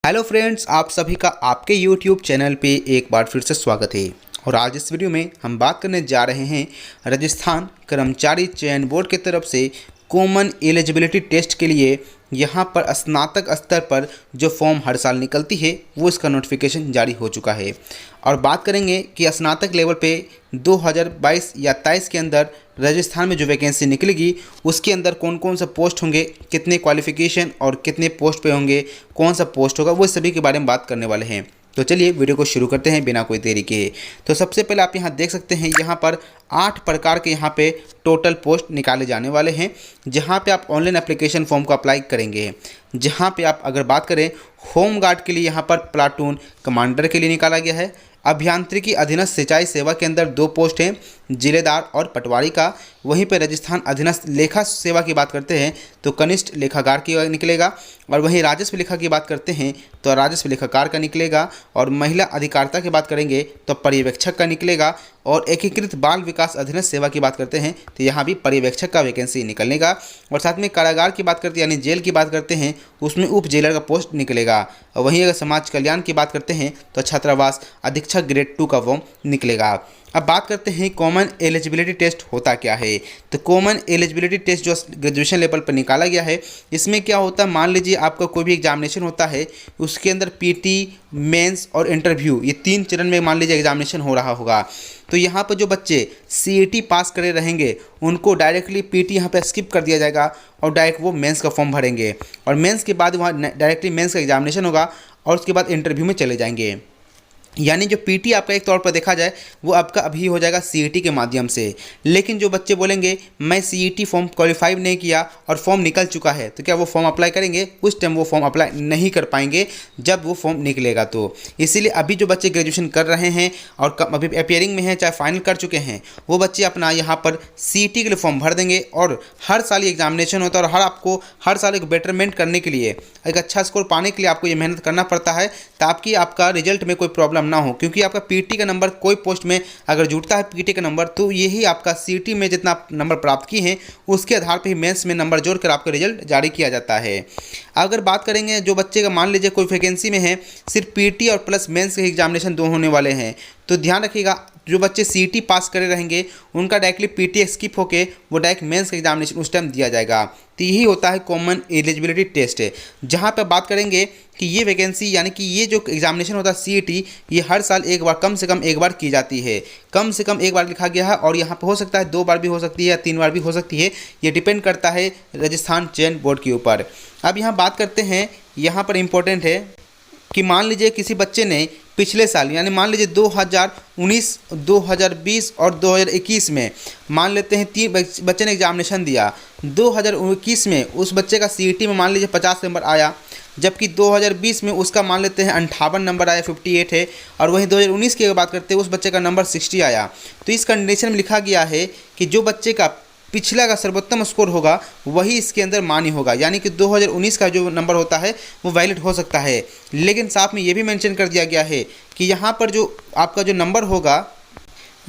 Hello friends, आप सभी का आपके YouTube चैनल पे एक बार फिर से स्वागत है। और आज इस वीडियो में हम बात करने जा रहे हैं राजस्थान कर्मचारी चयन बोर्ड की तरफ से कॉमन एलिजिबिलिटी टेस्ट के लिए यहाँ पर स्नातक स्तर पर जो फॉर्म हर साल निकलती है वो इसका नोटिफिकेशन जारी हो चुका है। और बात करेंगे कि स्नातक लेवल पे 2022 या 23 के अंदर राजस्थान में जो वैकेंसी निकलेगी उसके अंदर कौन कौन सा पोस्ट होंगे, कितने क्वालिफिकेशन और कितने पोस्ट पे होंगे, कौन सा पोस्ट होगा, वो सभी के बारे में बात करने वाले हैं। तो चलिए वीडियो को शुरू करते हैं बिना कोई देरी के। तो सबसे पहले आप यहाँ देख सकते हैं, यहाँ पर 8 प्रकार के यहाँ पे टोटल पोस्ट निकाले जाने वाले हैं, जहाँ पे आप ऑनलाइन एप्लीकेशन फॉर्म को अप्लाई करेंगे। जहाँ पे आप अगर बात करें होम गार्ड के लिए यहाँ पर प्लाटून कमांडर के लिए निकाला गया है। अभियांत्रिकी अधीनस्थ सिंचाई सेवा के अंदर 2 पोस्ट हैं, जिलेदार और पटवारी का। वहीं पर राजस्थान अधीनस्थ लेखा सेवा की बात करते हैं तो कनिष्ठ लेखाकार की निकलेगा। और वहीं राजस्व लेखा की बात करते हैं तो राजस्व लेखाकार का निकलेगा। और महिला अधिकारिता की बात करेंगे तो पर्यवेक्षक का निकलेगा। और एकीकृत बाल विकास अधीनस्थ सेवा की बात करते हैं तो यहाँ भी पर्यवेक्षक का वैकेंसी निकलेगा। और साथ में कारागार की बात करते हैं यानी जेल की बात करते हैं उसमें उप जेलर का पोस्ट निकलेगा। और वहीं अगर समाज कल्याण की बात करते हैं तो छात्रावास अधीक्षक ग्रेड 2 का फॉर्म निकलेगा। अब बात करते हैं कॉमन एलिजिबिलिटी टेस्ट होता क्या है। तो कॉमन एलिजिबिलिटी टेस्ट जो ग्रेजुएशन लेवल पर निकाला गया है, इसमें क्या होता है, मान लीजिए आपका कोई भी एग्जामिनेशन होता है, उसके अंदर पीटी, मेंस और इंटरव्यू, ये 3 चरण में मान लीजिए एग्जामिनेशन हो रहा होगा। तो यहाँ पर जो बच्चे सीईटी पास करे रहेंगे उनको डायरेक्टली पीटी यहाँ पे स्किप कर दिया जाएगा और डायरेक्ट वो मेंस का फॉर्म भरेंगे। और मेंस के बाद वहाँ डायरेक्टली मेंस का एग्जामिनेशन होगा और उसके बाद इंटरव्यू में चले जाएंगे। यानी जो पीटी आपका एक तौर पर देखा जाए वो आपका अभी हो जाएगा सीईटी के माध्यम से। लेकिन जो बच्चे बोलेंगे मैं सीईटी फॉर्म क्वालिफाई नहीं किया और फॉर्म निकल चुका है, तो क्या वो फॉर्म अप्लाई करेंगे? उस टाइम वो फॉर्म अप्लाई नहीं कर पाएंगे जब वो फॉर्म निकलेगा। तो इसीलिए अभी जो बच्चे ग्रेजुएशन कर रहे हैं और अभी अपियरिंग में हैं, चाहे फाइनल कर चुके हैं, वो बच्चे अपना यहाँ पर सीईटी के लिए फॉर्म भर देंगे। और हर साल ये एग्जामिनेशन होता है और आपको हर साल एक बेटरमेंट करने के लिए, एक अच्छा स्कोर पाने के लिए आपको ये मेहनत करना पड़ता है ताकि आपका रिजल्ट में कोई प्रॉब्लम ना हो। क्योंकि आपका पीटी का नंबर कोई पोस्ट में अगर जुड़ता है पीटी का नंबर, तो यही आपका सीईटी में जितना नंबर प्राप्त किए हैं उसके आधार पर ही मेंस में नंबर जोड़कर आपका रिजल्ट जारी किया जाता है। अगर बात करेंगे जो बच्चे का मान लीजिए कोई वैकेंसी में है सिर्फ पीटी और प्लस मेंस के एग्जामिनेशन 2 होने वाले हैं, तो ध्यान रखिएगा जो बच्चे सीईटी पास करे रहेंगे उनका डायरेक्टली पीटी स्किप होके वो डायरेक्ट मेंस का एग्जामिनेशन उस टाइम दिया जाएगा। तो यही होता है कॉमन एलिजिबिलिटी टेस्ट है, जहाँ पर बात करेंगे कि ये वैकेंसी यानी कि ये जो एग्जामिनेशन होता है सीईटी, ये हर साल एक बार, कम से कम एक बार की जाती है। कम से कम एक बार लिखा गया है और यहाँ पर हो सकता है 2 बार भी हो सकती है या 3 बार भी हो सकती है, ये डिपेंड करता है राजस्थान चयन बोर्ड के ऊपर। अब यहाँ बात करते हैं, यहाँ पर इम्पोर्टेंट है कि मान लीजिए किसी बच्चे ने पिछले साल यानी मान लीजिए 2019, 2020 और 2021 में मान लेते हैं 3 बच्चे ने एग्जामिनेशन दिया। 2021 में उस बच्चे का सीईटी में मान लीजिए 50 नंबर आया, जबकि 2020 में उसका मान लेते हैं 58 नंबर आया, 58 है। और वहीं 2019 की बात करते हैं उस बच्चे का नंबर 60 आया। तो इस कंडीशन में लिखा गया है कि जो बच्चे का पिछला का सर्वोत्तम स्कोर होगा वही इसके अंदर मान्य होगा। यानी कि 2019 का जो नंबर होता है वो वैलिड हो सकता है, लेकिन साथ में ये भी मेंशन कर दिया गया है कि यहाँ पर जो आपका जो नंबर होगा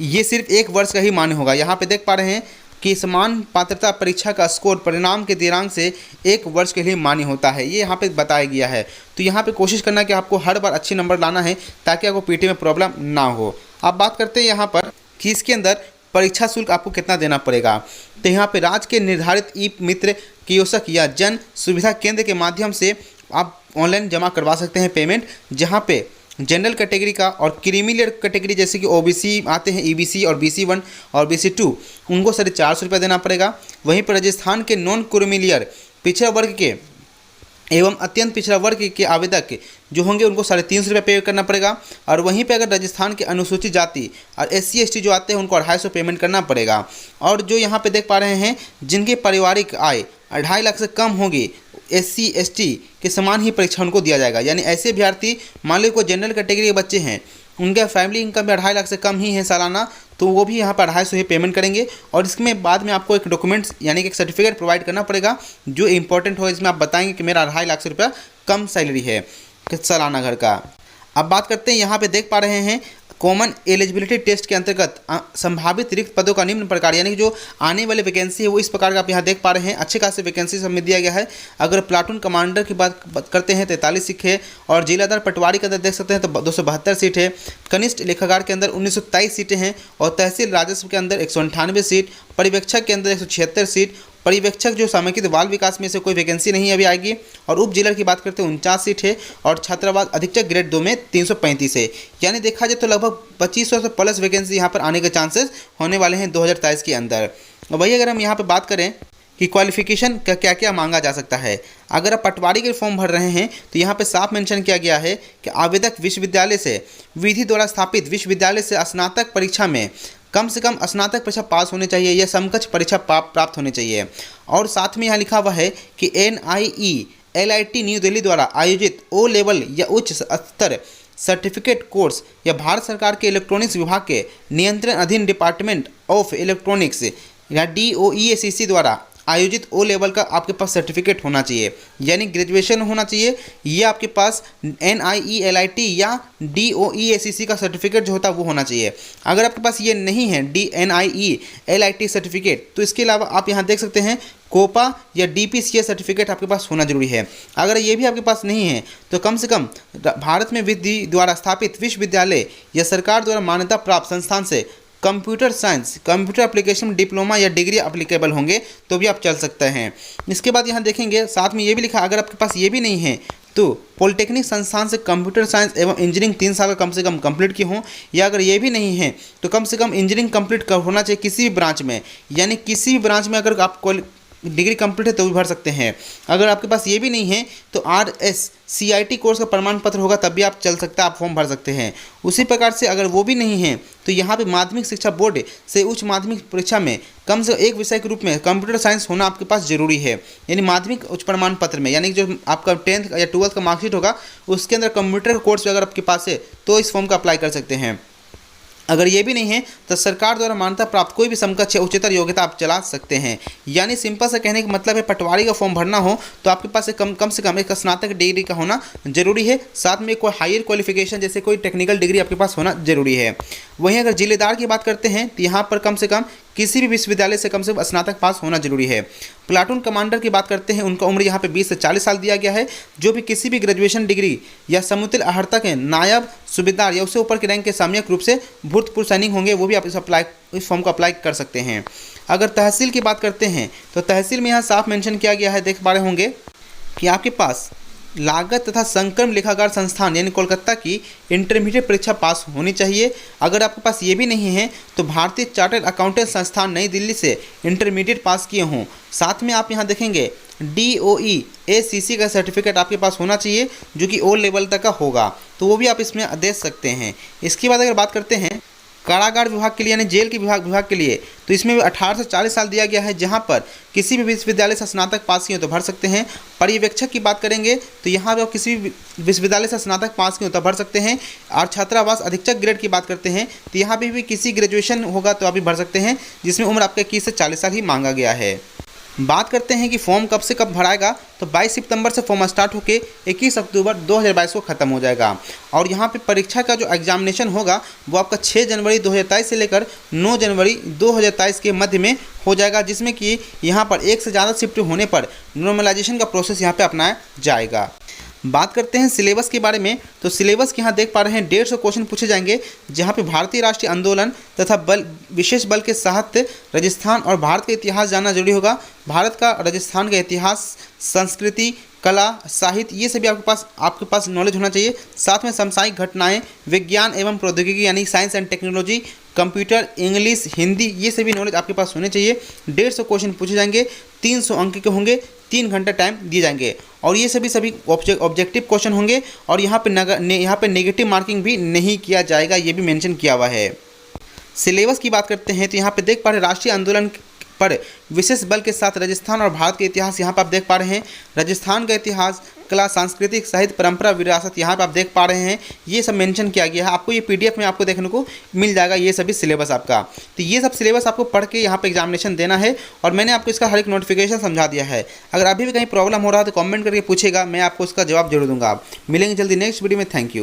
ये सिर्फ 1 वर्ष का ही मान्य होगा। यहाँ पे देख पा रहे हैं कि समान पात्रता परीक्षा का स्कोर परिणाम के दिनांक से 1 वर्ष के लिए मान्य होता है, ये यहाँ पे बताया गया है। तो यहाँ पे कोशिश करना कि आपको हर बार अच्छे नंबर लाना है ताकि आपको पीटी में प्रॉब्लम ना हो। अब बात करते हैं यहाँ पर कि इसके अंदर परीक्षा शुल्क आपको कितना देना पड़ेगा। तो यहाँ पे राज्य के निर्धारित ई मित्र कियोस्क या जन सुविधा केंद्र के माध्यम से आप ऑनलाइन जमा करवा सकते हैं पेमेंट, जहाँ पे जनरल कैटेगरी का और क्रीमी लेयर कैटेगरी जैसे कि ओबीसी आते हैं, ईबीसी और BC1 और BC2, उनको 450 रुपये देना पड़ेगा। वहीं पर राजस्थान के नॉन क्रीमी लेयर पिछड़ा वर्ग के एवं अत्यंत पिछड़ा वर्ग के आवेदक जो होंगे उनको 350 रुपये पे करना पड़ेगा। और वहीं पे अगर राजस्थान के अनुसूचित जाति और SC ST जो आते हैं उनको 250 पेमेंट करना पड़ेगा। और जो यहाँ पे देख पा रहे हैं जिनकी पारिवारिक आय 2.5 लाख से कम होगी, SC ST के समान ही परीक्षा उनको दिया जाएगा। यानी ऐसे अभ्यर्थी मान लो कोई जनरल कैटेगरी के बच्चे हैं, उनका फैमिली इनकम भी 2.5 लाख से कम ही है सालाना, तो वो भी यहाँ पर 250 ही पेमेंट करेंगे। और इसमें बाद में आपको एक डॉक्यूमेंट्स यानी कि एक सर्टिफिकेट प्रोवाइड करना पड़ेगा जो इंपॉर्टेंट हो। इसमें आप बताएंगे कि मेरा 2.5 लाख से रुपया कम सैलरी है सालाना घर का। अब बात करते हैं, यहाँ पे देख पा रहे हैं कॉमन एलिजिबिलिटी टेस्ट के अंतर्गत संभावित रिक्त पदों का निम्न प्रकार, यानी कि जो आने वाली वैकेंसी है वो इस प्रकार का आप यहाँ देख पा रहे हैं। अच्छे खासे वैकेंसी सबमिट दिया गया है। अगर प्लाटून कमांडर की बात करते हैं 43 सीट है, और जिलादार पटवारी के अंदर देख सकते हैं तो 272 सीट है। कनिष्ठ लेखाकार के अंदर 1923 सीटें हैं, और तहसील राजस्व के अंदर 198 सीट, पर्यवेक्षक के अंदर 176 सीट, पर्यवेक्षक जो सामयिक बाल विकास में से कोई वैकेंसी नहीं अभी आएगी, और उप जिला की बात करते हैं 49 सीट है, और छात्रावास अधीक्षक ग्रेड 2 में 335 है। यानी देखा जाए तो लगभग 2500 से प्लस वैकेंसी यहाँ पर आने के चांसेस होने वाले हैं 2023 के अंदर। और वही अगर हम यहाँ पर बात करें कि क्वालिफिकेशन का क्या क्या मांगा जा सकता है, अगर आप पटवारी के फॉर्म भर रहे हैं तो यहाँ पे साफ मेंशन किया गया है कि आवेदक विश्वविद्यालय से विधि द्वारा स्थापित विश्वविद्यालय से स्नातक परीक्षा में कम से कम स्नातक परीक्षा पास होनी चाहिए या समकक्ष परीक्षा प्राप्त होनी चाहिए। और साथ में यहाँ लिखा हुआ है कि NIE-LIT न्यू दिल्ली द्वारा आयोजित O लेवल या उच्च स्तर सर्टिफिकेट कोर्स या भारत सरकार के इलेक्ट्रॉनिक्स विभाग के नियंत्रण अधीन डिपार्टमेंट ऑफ इलेक्ट्रॉनिक्स या DOEACC द्वारा आयोजित O लेवल का आपके पास सर्टिफिकेट होना चाहिए, यानी ग्रेजुएशन होना चाहिए। ये आपके पास NIE-LIT या DOEACC का सर्टिफिकेट जो होता है वो होना चाहिए। अगर आपके पास ये नहीं है NIE-LIT सर्टिफिकेट, तो इसके अलावा आप यहाँ देख सकते हैं कोपा या DPCA सर्टिफिकेट आपके पास होना जरूरी है। अगर ये भी आपके पास नहीं है तो कम से कम भारत में विधि द्वारा स्थापित विश्वविद्यालय या सरकार द्वारा मान्यता प्राप्त संस्थान से computer science, computer application diploma या डिग्री एप्लीकेबल होंगे तो भी आप चल सकते हैं। इसके बाद यहाँ देखेंगे साथ में ये भी लिखा, अगर आपके पास ये भी नहीं है तो पॉलिटेक्निक संस्थान से कंप्यूटर साइंस एवं इंजीनियरिंग 3 साल का कम से कम कंप्लीट की हो, या अगर ये भी नहीं है तो कम से कम इंजीनियरिंग कंप्लीट होना चाहिए किसी भी ब्रांच में, यानी किसी भी ब्रांच में अगर आप डिग्री कंप्लीट है तो भी भर सकते हैं। अगर आपके पास ये भी नहीं है तो RSCIT कोर्स का प्रमाण पत्र होगा तब भी आप चल सकते हैं, आप फॉर्म भर सकते हैं। उसी प्रकार से अगर वो भी नहीं है तो यहाँ पे माध्यमिक शिक्षा बोर्ड से उच्च माध्यमिक परीक्षा में कम से एक विषय के रूप में कंप्यूटर साइंस होना आपके पास जरूरी है, यानी माध्यमिक उच्च प्रमाण पत्र में, यानी जो आपका 10th या 12th का मार्कशीट होगा उसके अंदर कंप्यूटर का कोर्स अगर आपके पास है तो इस फॉर्म का अप्लाई कर सकते हैं। अगर ये भी नहीं है तो सरकार द्वारा मान्यता प्राप्त कोई भी समकक्ष उच्चतर योग्यता आप चला सकते हैं। यानी सिंपल सा कहने का मतलब है पटवारी का फॉर्म भरना हो तो आपके पास कम से कम एक स्नातक डिग्री का होना जरूरी है, साथ में कोई हायर क्वालिफिकेशन जैसे कोई टेक्निकल डिग्री आपके पास होना जरूरी है। वहीं अगर जिलेदार की बात करते हैं तो यहाँ पर कम से कम किसी भी विश्वविद्यालय से कम से कम स्नातक पास होना जरूरी है। प्लाटून कमांडर की बात करते हैं, उनका उम्र यहाँ पे 20 से 40 साल दिया गया है। जो भी किसी भी ग्रेजुएशन डिग्री या समुचित अहर्ता के नायब सूबेदार या उससे ऊपर के रैंक के सामयिक रूप से भूतपूर्व सैनिक होंगे वो भी आप इस फॉर्म को अप्लाई कर सकते हैं। अगर तहसील की बात करते हैं तो तहसील में यहाँ साफ मेंशन किया गया है, देख पा रहे होंगे कि आपके पास लागत तथा संक्रम लेखाकार संस्थान यानी कोलकाता की इंटरमीडिएट परीक्षा पास होनी चाहिए। अगर आपके पास ये भी नहीं है तो भारतीय चार्टर्ड अकाउंटेंट संस्थान नई दिल्ली से इंटरमीडिएट पास किए हों। साथ में आप यहाँ देखेंगे DOEACC का सर्टिफिकेट आपके पास होना चाहिए जो कि O लेवल तक का होगा, तो वो भी आप इसमें दे सकते हैं। इसके बाद अगर बात करते हैं कारागार विभाग के लिए यानी जेल के विभाग के लिए, तो इसमें भी 18 से 40 साल दिया गया है, जहां पर किसी भी विश्वविद्यालय से स्नातक पास किए हो तो भर सकते हैं। पर्यवेक्षक की बात करेंगे तो यहाँ पर आप किसी भी विश्वविद्यालय से स्नातक पास किए हो तो भर सकते हैं। और छात्रावास अधीक्षक ग्रेड की बात करते हैं तो यहाँ पर भी किसी ग्रेजुएशन होगा तो आप भी भर सकते हैं, जिसमें उम्र आपका 21 से 40 साल ही मांगा गया है। बात करते हैं कि फॉर्म कब से कब भराएगा, तो 22 सितंबर से फॉर्म स्टार्ट होकर 21 अक्टूबर 2022 को ख़त्म हो जाएगा। और यहाँ पे परीक्षा का जो एग्जामिनेशन होगा वो आपका 6 जनवरी 2023 से लेकर 9 जनवरी 2023 के मध्य में हो जाएगा, जिसमें कि यहाँ पर एक से ज़्यादा शिफ्ट होने पर नॉर्मलाइजेशन का प्रोसेस यहाँ पे अपनाया जाएगा। बात करते हैं सिलेबस के बारे में, तो सिलेबस के यहाँ देख पा रहे हैं 150 क्वेश्चन पूछे जाएंगे, जहाँ पे भारतीय राष्ट्रीय आंदोलन तथा विशेष बल के साहित्य, राजस्थान और भारत का इतिहास जानना जरूरी होगा। भारत का, राजस्थान का इतिहास, संस्कृति, कला, साहित्य, ये सभी आपके पास नॉलेज होना चाहिए। साथ में समसामयिक घटनाएं, विज्ञान एवं प्रौद्योगिकी यानी science and technology, computer, English, Hindi, ये सभी नॉलेज आपके पास होने चाहिए। 150 क्वेश्चन पूछे जाएंगे, 300 अंक के होंगे, 3 घंटा टाइम दिए जाएंगे और ये सभी ऑब्जेक्टिव क्वेश्चन होंगे। और यहाँ पे नेगेटिव मार्किंग भी नहीं किया जाएगा, ये भी मेंशन किया हुआ है। सिलेबस की बात करते हैं तो यहाँ पे देख पा रहे हैं राष्ट्रीय आंदोलन पर विशेष बल के साथ राजस्थान और भारत के इतिहास, यहाँ पर आप देख पा रहे हैं राजस्थान का इतिहास, कला, सांस्कृतिक, साहित्य, परंपरा, विरासत, यहाँ पर आप देख पा रहे हैं ये सब मेंशन किया गया है। आपको ये PDF में आपको देखने को मिल जाएगा ये सभी सिलेबस आपका। तो ये सब सिलेबस आपको पढ़ के यहाँ पे एग्जामिनेशन देना है और मैंने आपको इसका हर एक नोटिफिकेशन समझा दिया है। अगर अभी भी कहीं प्रॉब्लम हो रहा है तो कॉमेंट करके पूछेगा, मैं आपको उसका जवाब जरूर दूंगा। मिलेंगे जल्दी नेक्स्ट वीडियो में। Thank you.